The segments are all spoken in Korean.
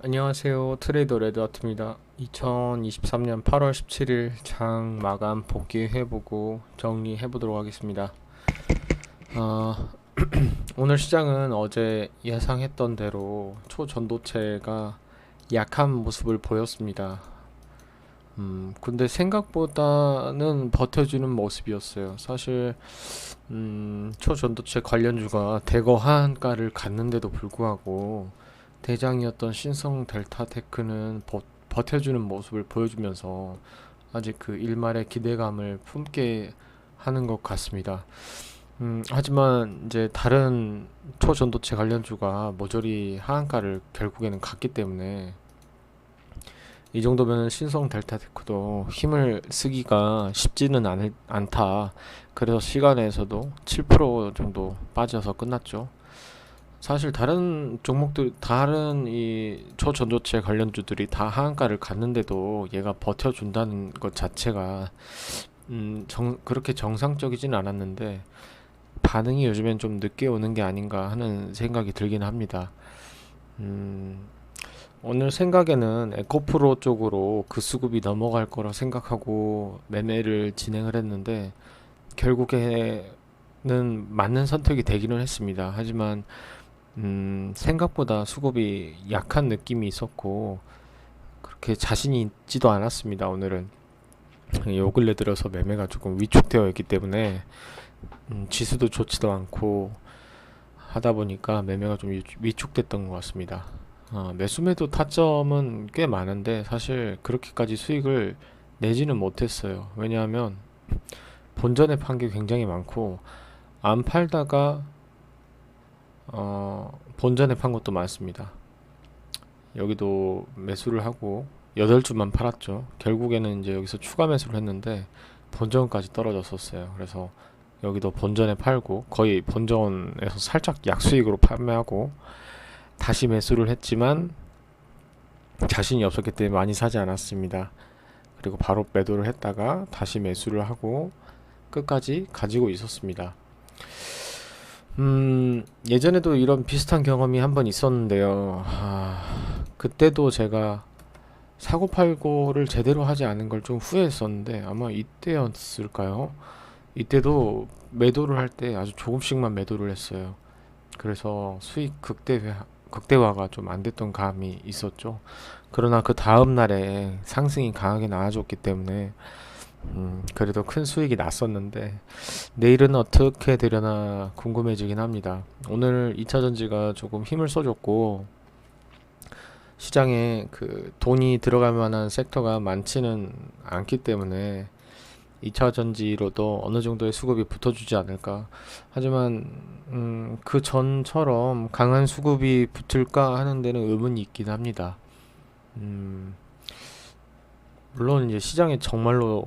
안녕하세요. 트레이더 레드하트입니다. 2023년 8월 17일 장 마감 복귀해보고 정리해보도록 하겠습니다. 어, 오늘 시장은 어제 예상했던 대로 초전도체가 약한 모습을 보였습니다. 근데 생각보다는 버텨주는 모습이었어요. 사실, 초전도체 관련주가 대거 하한가를 갔는데도 불구하고 대장이었던 신성 델타테크는 버텨주는 모습을 보여주면서 아직 그 일말의 기대감을 품게 하는 것 같습니다. 하지만 이제 다른 초전도체 관련주가 모조리 하한가를 결국에는 갔기 때문에 이 정도면 신성 델타테크도 힘을 쓰기가 쉽지는 않다. 그래서 시간에서도 7% 정도 빠져서 끝났죠. 사실 다른 종목들, 다른 이 초전도체 관련주들이 다 하한가를 갔는데도 얘가 버텨준다는 것 자체가 그렇게 정상적이진 않았는데 반응이 요즘엔 좀 늦게 오는 게 아닌가 하는 생각이 들긴 합니다. 음, 오늘 생각에는 에코프로 쪽으로 그 수급이 넘어갈 거라 생각하고 매매를 진행을 했는데 결국에는 맞는 선택이 되기는 했습니다. 하지만 생각보다 수급이 약한 느낌이 있었고 그렇게 자신이 있지도 않았습니다. 오늘은 요 근래 들어서 매매가 조금 위축되어 있기 때문에 지수도 좋지도 않고 하다 보니까 매매가 좀 위축됐던 것 같습니다. 매수매도 타점은 꽤 많은데 사실 그렇게까지 수익을 내지는 못했어요. 왜냐하면 본전에 판 게 굉장히 많고 안 팔다가 본전에 판 것도 많습니다. 여기도 매수를 하고 8주만 팔았죠. 결국에는 이제 여기서 추가 매수를 했는데 본전까지 떨어졌었어요. 그래서 여기도 본전에 팔고 거의 본전에서 살짝 약수익으로 판매하고 다시 매수를 했지만 자신이 없었기 때문에 많이 사지 않았습니다. 그리고 바로 매도를 했다가 다시 매수를 하고 끝까지 가지고 있었습니다. 예전에도 이런 비슷한 경험이 한 번 있었는데요. 그때도 제가 사고팔고를 제대로 하지 않은 걸 좀 후회했었는데 아마 이때였을까요? 이때도 매도를 할 때 아주 조금씩만 매도를 했어요. 그래서 수익 극대화가 좀 안 됐던 감이 있었죠. 그러나 그 다음 날에 상승이 강하게 나와줬기 때문에 그래도 큰 수익이 났었는데 내일은 어떻게 되려나 궁금해지긴 합니다. 오늘 2차전지가 조금 힘을 써줬고 시장에 그 돈이 들어갈 만한 섹터가 많지는 않기 때문에 2차 전지로도 어느 정도의 수급이 붙어주지 않을까. 하지만 그 전처럼 강한 수급이 붙을까 하는 데는 의문이 있긴 합니다. 음, 물론 이제 시장에 정말로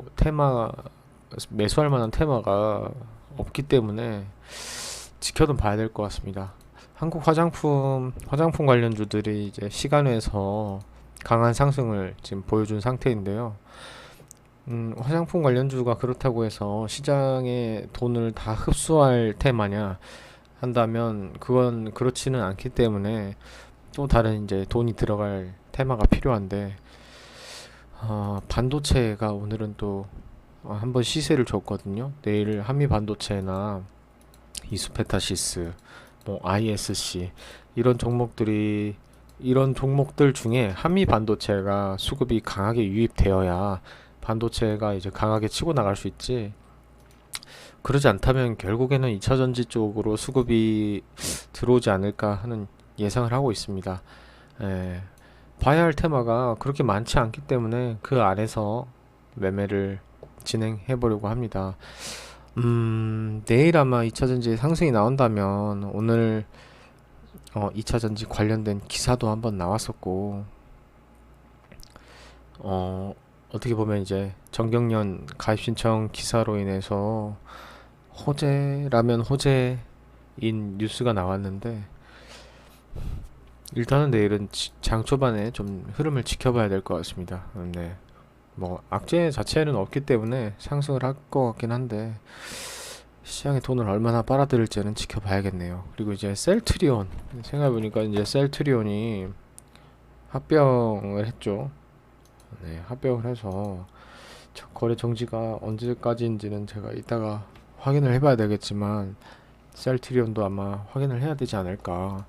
매수할 만한 테마가 없기 때문에 지켜는 봐야 될 것 같습니다. 한국 화장품 관련주들이 이제 시간외에서 강한 상승을 지금 보여준 상태인데요. 화장품 관련주가 그렇다고 해서 시장의 돈을 다 흡수할 테마냐 한다면 그건 그렇지는 않기 때문에 또 다른 이제 돈이 들어갈 테마가 필요한데 반도체가 오늘은 또 한번 시세를 줬거든요. 내일 한미 반도체나 이수페타시스, 뭐 ISC 이런 종목들 중에 한미 반도체가 수급이 강하게 유입되어야 반도체가 이제 강하게 치고 나갈 수 있지. 그러지 않다면 결국에는 2차 전지 쪽으로 수급이 들어오지 않을까 하는 예상을 하고 있습니다. 예, 봐야 할 테마가 그렇게 많지 않기 때문에 그 안에서 매매를 진행해 보려고 합니다. 내일 아마 2차 전지 상승이 나온다면 오늘 2차 전지 관련된 기사도 한번 나왔었고 어, 어떻게 보면 이제 정경련 가입 신청 기사로 인해서 호재라면 호재인 뉴스가 나왔는데 일단은 내일은 장 초반에 좀 흐름을 지켜봐야 될 것 같습니다. 네. 뭐 악재 자체는 없기 때문에 상승을 할 것 같긴 한데 시장에 돈을 얼마나 빨아들일지는 지켜봐야겠네요. 그리고 이제 셀트리온 생각해보니까 이제 셀트리온이 합병을 했죠. 네, 합병을 해서 거래 정지가 언제까지인지는 제가 이따가 확인을 해봐야 되겠지만 셀트리온도 아마 확인을 해야 되지 않을까.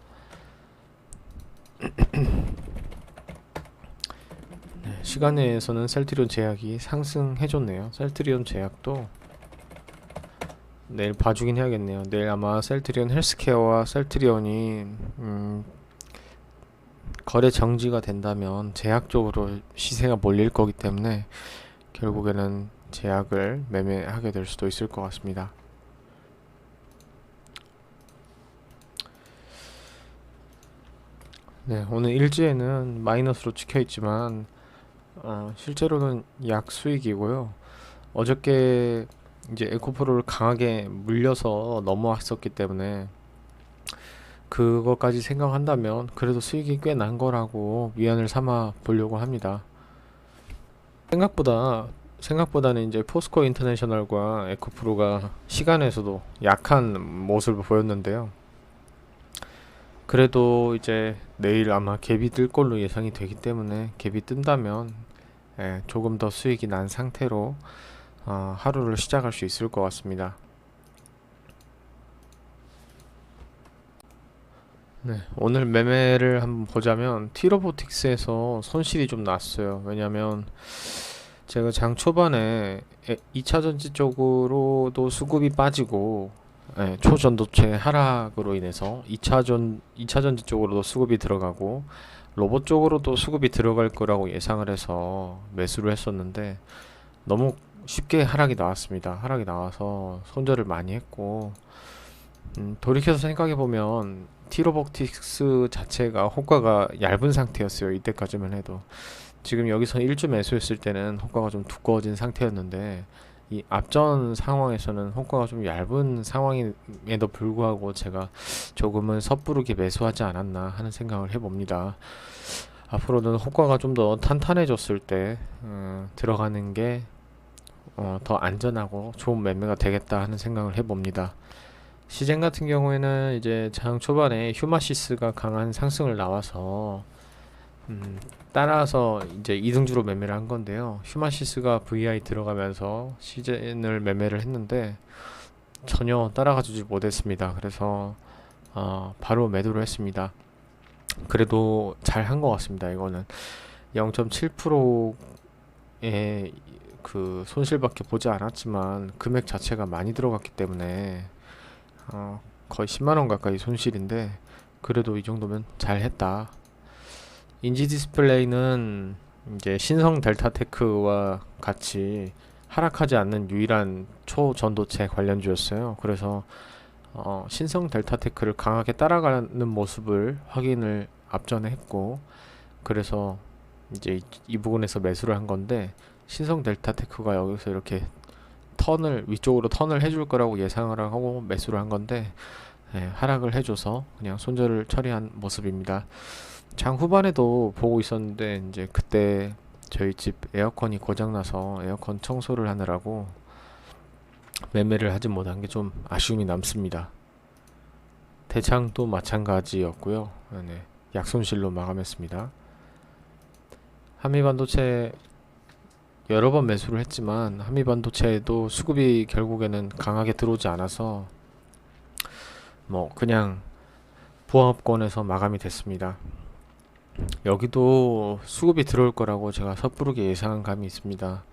네, 시간 내에서는 셀트리온 제약이 상승해줬네요. 셀트리온 제약도 내일 봐주긴 해야겠네요. 내일 아마 셀트리온 헬스케어와 셀트리온이 거래 정지가 된다면 제약 쪽으로 시세가 몰릴 거기 때문에 결국에는 제약을 매매하게 될 수도 있을 것 같습니다. 네, 오늘 일지에는 마이너스로 찍혀 있지만 실제로는 약 수익이고요. 어저께 이제 에코프로를 강하게 물려서 넘어왔었기 때문에 그것까지 생각한다면 그래도 수익이 꽤 난 거라고 위안을 삼아 보려고 합니다. 생각보다는 이제 포스코 인터내셔널과 에코프로가 시간에서도 약한 모습을 보였는데요. 그래도 이제 내일 아마 갭이 뜰 걸로 예상이 되기 때문에 갭이 뜬다면 조금 더 수익이 난 상태로 하루를 시작할 수 있을 것 같습니다. 네, 오늘 매매를 한번 보자면 티로보틱스에서 손실이 좀 났어요. 왜냐면 제가 장 초반에 2차전지 쪽으로도 수급이 빠지고 초전도체 하락으로 인해서 2차전지 쪽으로도 수급이 들어가고 로봇 쪽으로도 수급이 들어갈 거라고 예상을 해서 매수를 했었는데 너무 쉽게 하락이 나왔습니다. 하락이 나와서 손절을 많이 했고 돌이켜서 생각해보면 티로보틱스 자체가 호가가 얇은 상태였어요. 이때까지만 해도 지금 여기서 1주 매수했을 때는 호가가 좀 두꺼워진 상태였는데 이 앞전 상황에서는 호가가 좀 얇은 상황임에도 불구하고 제가 조금은 섣부르게 매수하지 않았나 하는 생각을 해봅니다. 앞으로는 호가가 좀 더 탄탄해졌을 때 들어가는 게 더 안전하고 좋은 매매가 되겠다 하는 생각을 해봅니다. 시젠 같은 경우에는 이제 장 초반에 휴마시스가 강한 상승을 나와서 따라서 이제 이등주로 매매를 한 건데요. 휴마시스가 VI 들어가면서 시젠을 매매를 했는데 전혀 따라가주지 못했습니다. 그래서 바로 매도를 했습니다. 그래도 잘 한 것 같습니다. 이거는 0.7%의 그 손실밖에 보지 않았지만 금액 자체가 많이 들어갔기 때문에 거의 10만원 가까이 손실인데 그래도 이 정도면 잘 했다. 인지 디스플레이는 이제 신성 델타테크와 같이 하락하지 않는 유일한 초전도체 관련주였어요. 그래서 신성 델타테크를 강하게 따라가는 모습을 확인을 앞전에 했고 그래서 이제 이 부분에서 매수를 한 건데 신성 델타테크가 여기서 이렇게 위쪽으로 턴을 해줄 거라고 예상을 하고 매수를 한 건데 하락을 해줘서 그냥 손절을 처리한 모습입니다. 장 후반에도 보고 있었는데 이제 그때 저희 집 에어컨이 고장나서 에어컨 청소를 하느라고 매매를 하지 못한 게 좀 아쉬움이 남습니다. 대창도 마찬가지였고요. 네, 약손실로 마감했습니다. 한미반도체 여러 번 매수를 했지만 한미반도체도 수급이 결국에는 강하게 들어오지 않아서 뭐 그냥 보합권에서 마감이 됐습니다. 여기도 수급이 들어올 거라고 제가 섣부르게 예상한 감이 있습니다.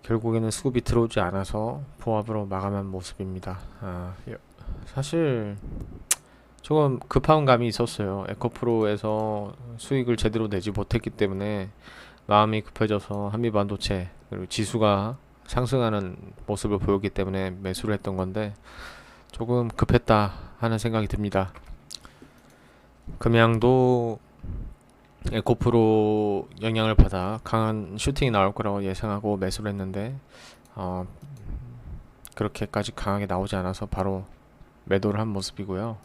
결국에는 수급이 들어오지 않아서 보합으로 마감한 모습입니다. 사실 조금 급한 감이 있었어요. 에코프로에서 수익을 제대로 내지 못했기 때문에 마음이 급해져서 한미반도체 그리고 지수가 상승하는 모습을 보였기 때문에 매수를 했던 건데 조금 급했다 하는 생각이 듭니다. 금양도 에코프로 영향을 받아 강한 슈팅이 나올 거라고 예상하고 매수를 했는데 그렇게까지 강하게 나오지 않아서 바로 매도를 한 모습이고요.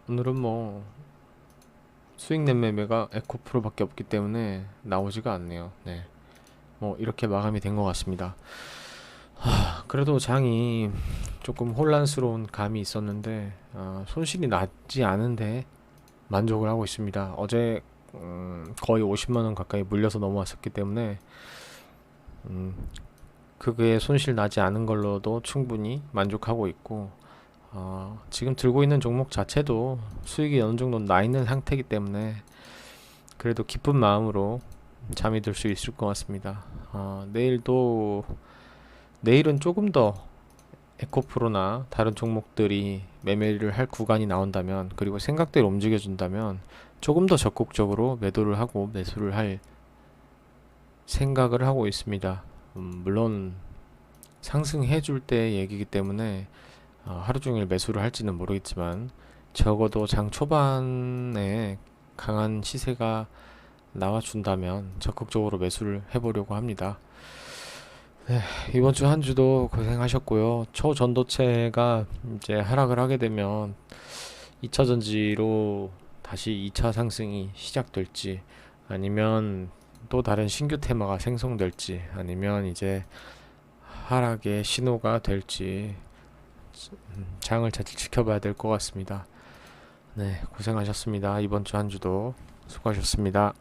오늘은 뭐 수익 낸 매매가 에코프로밖에 없기 때문에 나오지가 않네요. 네, 뭐 이렇게 마감이 된 것 같습니다. 그래도 장이 조금 혼란스러운 감이 있었는데 손실이 났지 않은데 만족을 하고 있습니다. 어제 거의 50만 원 가까이 물려서 넘어왔었기 때문에 음, 그게 손실 나지 않은 걸로도 충분히 만족하고 있고, 지금 들고 있는 종목 자체도 수익이 어느 정도 나 있는 상태이기 때문에 그래도 기쁜 마음으로 잠이 들 수 있을 것 같습니다. 내일은 조금 더 에코프로나 다른 종목들이 매매를 할 구간이 나온다면, 그리고 생각대로 움직여준다면 조금 더 적극적으로 매도를 하고 매수를 할 생각을 하고 있습니다. 물론 상승해 줄 때 얘기이기 때문에 하루 종일 매수를 할지는 모르겠지만, 적어도 장 초반에 강한 시세가 나와준다면 적극적으로 매수를 해보려고 합니다. 네, 이번 주 한 주도 고생하셨고요. 초전도체가 이제 하락을 하게 되면 2차 전지로 다시 2차 상승이 시작될지, 아니면 또 다른 신규 테마가 생성될지, 아니면 이제 하락의 신호가 될지 장을 잘 지켜봐야 될 것 같습니다. 네, 고생하셨습니다. 이번 주 한 주도 수고하셨습니다.